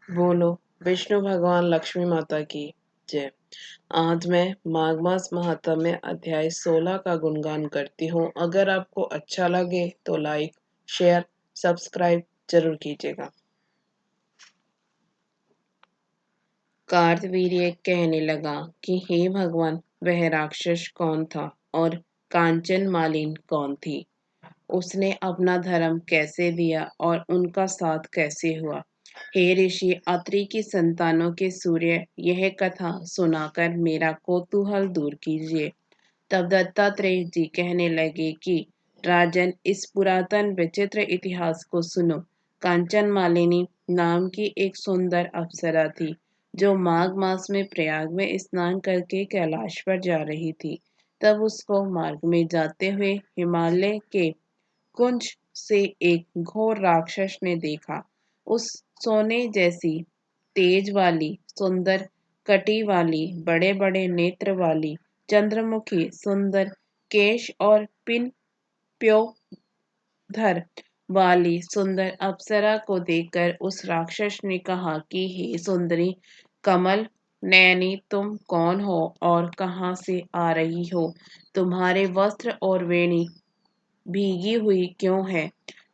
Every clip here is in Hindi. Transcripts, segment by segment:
बोलो विष्णु भगवान लक्ष्मी माता की जय। आज मैं माघ मास महात्म्य अध्याय 16 का गुणगान करती हूँ। अगर आपको अच्छा लगे तो लाइक, शेयर, सब्सक्राइब जरूर कीजिएगा। कार्तवीर्य कहने लगा कि हे भगवान, वह राक्षस कौन था और कांचन मालिन कौन थी? उसने अपना धर्म कैसे दिया और उनका साथ कैसे हुआ? हे ऋषि अत्रि की संतानों के सूर्य, यह कथा सुनाकर मेरा कौतूहल दूर कीजिए। तब दत्तात्रेय जी कहने लगे कि राजन, इस पुरातन विचित्र इतिहास को सुनो। कांचन मालिनी नाम की एक सुंदर अप्सरा थी, जो माघ मास में प्रयाग में स्नान करके कैलाश पर जा रही थी। तब उसको मार्ग में जाते हुए हिमालय के कुंज से एक घोर राक्षस ने देखा। उस सोने जैसी तेज वाली, सुंदर कटी वाली, बड़े बड़े नेत्र वाली, चंद्रमुखी, सुंदर केश और पिन प्योधर वाली सुंदर अप्सरा को देखकर उस राक्षस ने कहा कि हे सुंदरी कमल नयनी, तुम कौन हो और कहाँ से आ रही हो? तुम्हारे वस्त्र और वेणी भीगी हुई क्यों है?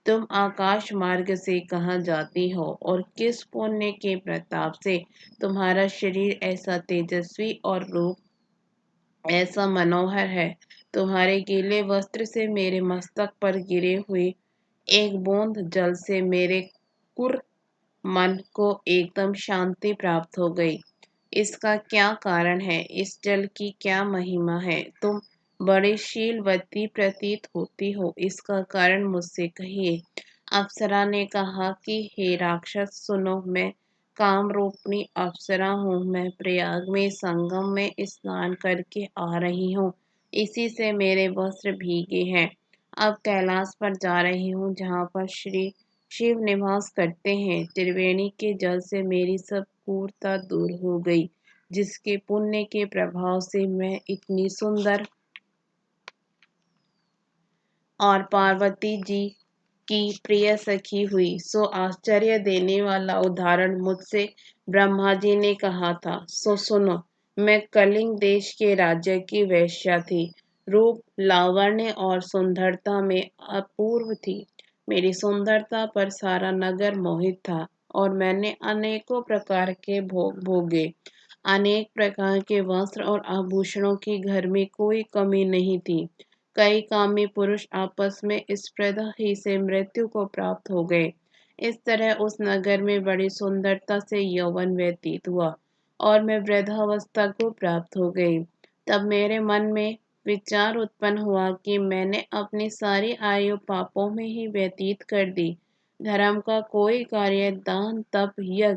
तुम आकाश मार्ग से कहाँ जाती हो और किस पुण्य के प्रताप से तुम्हारा शरीर ऐसा तेजस्वी और रूप ऐसा मनोहर है? तुम्हारे गीले वस्त्र से मेरे मस्तक पर गिरे हुए एक बूंद जल से मेरे कुर मन को एकदम शांति प्राप्त हो गई। इसका क्या कारण है? इस जल की क्या महिमा है? तुम बड़ी शीलवती प्रतीत होती हो, इसका कारण मुझसे कहिए। अप्सरा ने कहा कि हे राक्षस सुनो, मैं कामरूपिणी अप्सरा हूँ। मैं प्रयाग में संगम में स्नान करके आ रही हूँ, इसी से मेरे वस्त्र भीगे हैं। अब कैलाश पर जा रही हूँ, जहाँ पर श्री शिव निवास करते हैं। त्रिवेणी के जल से मेरी सब क्रूरता दूर हो गई, जिसके पुण्य के प्रभाव से मैं इतनी सुंदर और पार्वती जी की प्रिय सखी हुई। सो आश्चर्य देने वाला उदाहरण मुझसे ब्रह्मा जी ने कहा था। सो सुनो, मैं कलिंग देश के राज्य की वेश्या थी। रूप, लावण्य और सुंदरता में अपूर्व थी। मेरी सुंदरता पर सारा नगर मोहित था और मैंने अनेकों प्रकार के भोग भोगे। अनेक प्रकार के वस्त्र और आभूषणों की घर में कोई कमी नहीं थी। कई कामी पुरुष आपस में स्पर्धा ही से मृत्यु को प्राप्त हो गए। इस तरह उस नगर में बड़ी सुंदरता से यौवन व्यतीत हुआ और मैं वृद्धावस्था को प्राप्त हो गई। तब मेरे मन में विचार उत्पन्न हुआ कि मैंने अपनी सारी आयु पापों में ही व्यतीत कर दी। धर्म का कोई कार्य, दान, तप, यज्ञ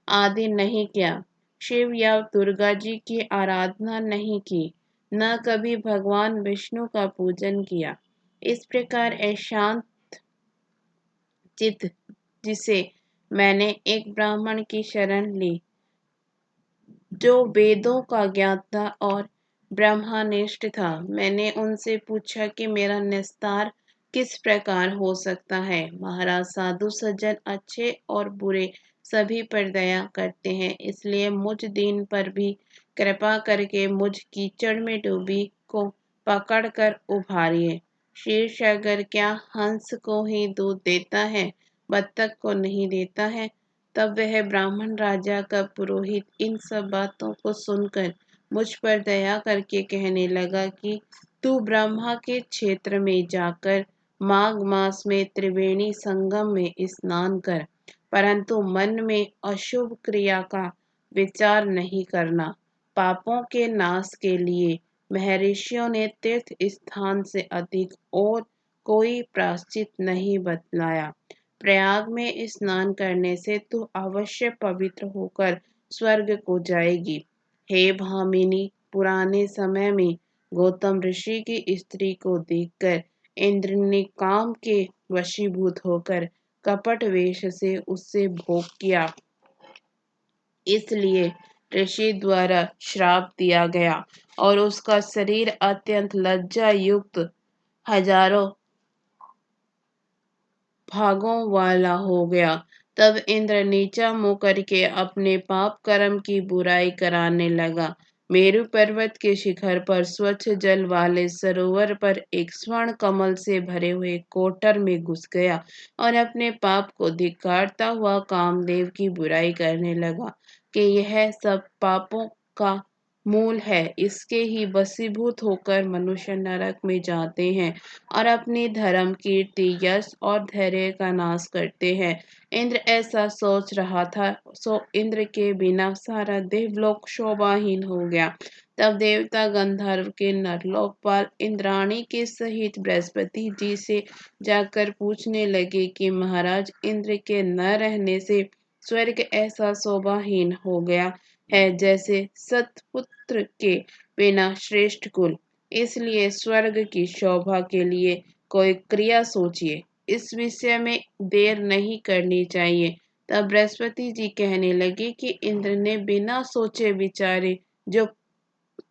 आदि नहीं किया। शिव या दुर्गा जी की आराधना नहीं की, न कभी भगवान विष्णु का पूजन किया। इस प्रकार अशांत चित्त जिसे मैंने एक ब्राह्मण की शरण ली, जो वेदों का ज्ञाता और ब्रह्मनिष्ठ था। मैंने उनसे पूछा कि मेरा निस्तार किस प्रकार हो सकता है। महाराज, साधु सज्जन अच्छे और बुरे सभी पर दया करते हैं, इसलिए मुझ दीन पर भी कृपा करके मुझ कीचड़ में डूबी को पकड़कर उभारिए। क्षीरसागर क्या हंस को ही दूध देता है, बत्तख को नहीं देता है? तब वह ब्राह्मण राजा का पुरोहित इन सब बातों को सुनकर मुझ पर दया करके कहने लगा कि तू ब्रह्मा के क्षेत्र में जाकर माघ मास में त्रिवेणी संगम में स्नान कर, परंतु मन में अशुभ क्रिया का विचार नहीं करना। पापों के नाश के लिए महर्षियों ने तीर्थ स्थान से अधिक और कोई प्रायश्चित नहीं बतलाया। प्रयाग में स्नान करने से तू अवश्य पवित्र होकर स्वर्ग को जाएगी। हे भामिनी, पुराने समय में गौतम ऋषि की स्त्री को देखकर इंद्र ने काम के वशीभूत होकर कपट वेश से उससे भोग किया। इसलिए ऋषि द्वारा श्राप दिया गया और उसका शरीर अत्यंत लज्जा युक्त हजारों भागों वाला हो गया तब इंद्र नीचा मुँह करके अपने पाप कर्म की बुराई कराने लगा। मेरु पर्वत के शिखर पर स्वच्छ जल वाले सरोवर पर एक स्वर्ण कमल से भरे हुए कोटर में घुस गया और अपने पाप को धिक्कारता हुआ कामदेव की बुराई करने लगा कि यह सब पापों का मूल है। इसके ही वशीभूत होकर मनुष्य नरक में जाते हैं और अपनी धर्म कीर्ति यश और धैर्य का नाश करते हैं। इंद्र ऐसा सोच रहा था, सो इंद्र के बिना सारा देवलोक शोभाहीन हो गया। तब देवता गंधर्व के नरलोकपाल इंद्राणी के सहित बृहस्पति जी से जाकर पूछने लगे कि महाराज, इंद्र के न रहने से स्वर्ग ऐसा शोभाहीन हो गया है जैसे सतपुत्र के बिना श्रेष्ठ कुल। इसलिए स्वर्ग की शोभा के लिए कोई क्रिया सोचिए। इस विषय में देर नहीं करनी चाहिए। तब बृहस्पति जी कहने लगे कि इंद्र ने बिना सोचे विचारे जो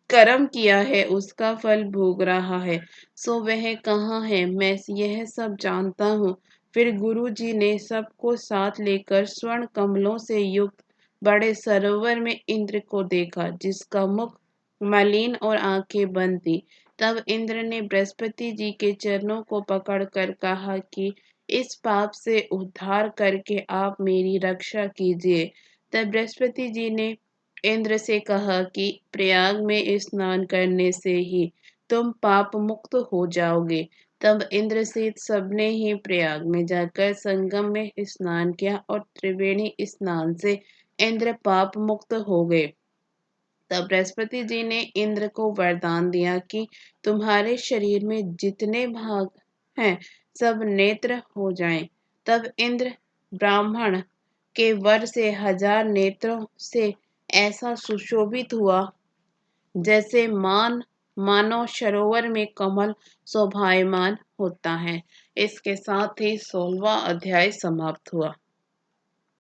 कर्म किया है उसका फल भोग रहा है, सो वह कहाँ है, मैं यह सब जानता हूँ। फिर गुरु जी ने सबको साथ लेकर स्वर्ण कमलों से युक्त बड़े सरोवर में इंद्र को देखा, जिसका मुख मलिन और आंखें बंद थी। तब इंद्र ने बृहस्पति जी के चरणों को पकड़कर कहा कि इस पाप से उद्धार करके आप मेरी रक्षा कीजिए। तब बृहस्पति जी ने इंद्र से कहा कि प्रयाग में स्नान करने से ही तुम पाप मुक्त हो जाओगे। तब इंद्र सहित सबने ही प्रयाग में जाकर संगम में स्नान किया और त्रिवेणी स्नान से इंद्र पाप मुक्त हो गए। तब बृहस्पति जी ने इंद्र को वरदान दिया कि तुम्हारे शरीर में जितने भाग हैं सब नेत्र हो जाएं। तब इंद्र ब्राह्मण के वर से 1000 नेत्रों से ऐसा सुशोभित हुआ जैसे मानो सरोवर में कमल शोभायमान होता है। इसके साथ ही 16वां अध्याय समाप्त हुआ।